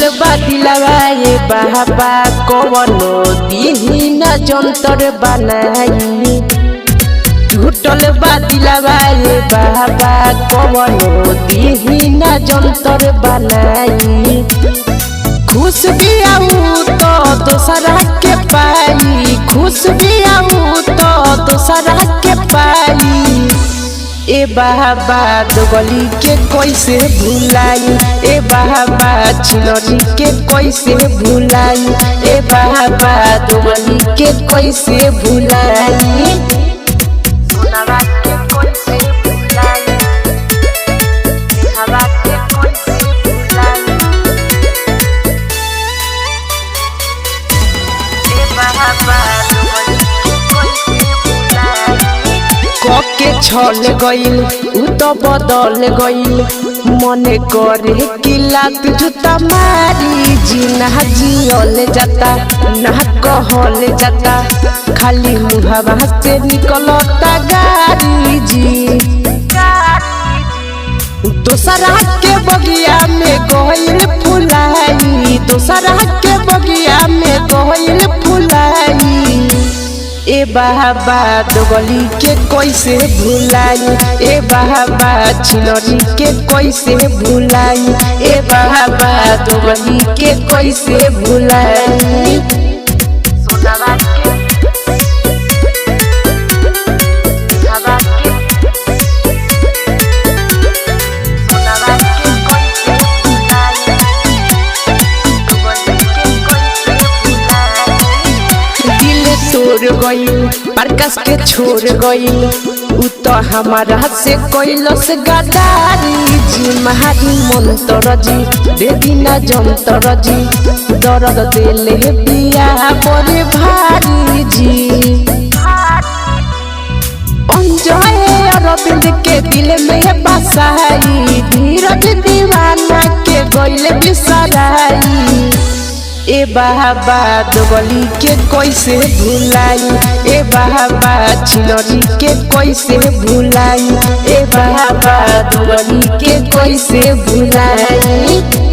दिलवाए बाबा कवनो दीना जंतर बनाई टूटल बा दिलवाए बाबा कवनो दीना जंतर बनाई खुश भी आऊ तो दोसरा के पाई खुश भी आऊ तो दोसरा के पाई ए बाबा दोगली के कैसे भुलाई ए बाबा छिनरी के कैसे भुलाई ए बाबा दोगली के कैसे भुलाई के छल गईल उ तो बदल गईल मने करे कि लात जूता मारी जी ना जियल जाता ना कहल जाता खाली मुहावा से निकलता गारी जी दोसरा के बगिया में गईल फुलाई दोसरा के बगिया में गईल फुलाई ए बाबा दोगली के कैसे भुलाई ए बाबा छिनरी के कैसे भुलाई ए बाबा दोगली के कैसे भुलाई तोड़ गईल प्रकाश के छोड़ गईल उ तो हमारा से कैलस गदारी जी महारी मंत्र जी दे दीना जंतर जी दर्द देले पिया बड़े भारी जी अंजय अरविंद के दिल में बसाई धीरज दीवाना के गईल बिसराई ए बाबा दोगली के कैसे भुलाई ए बाबा छिनरी के कैसे भुलाई ए बाबा दोगली के कैसे भुलाई।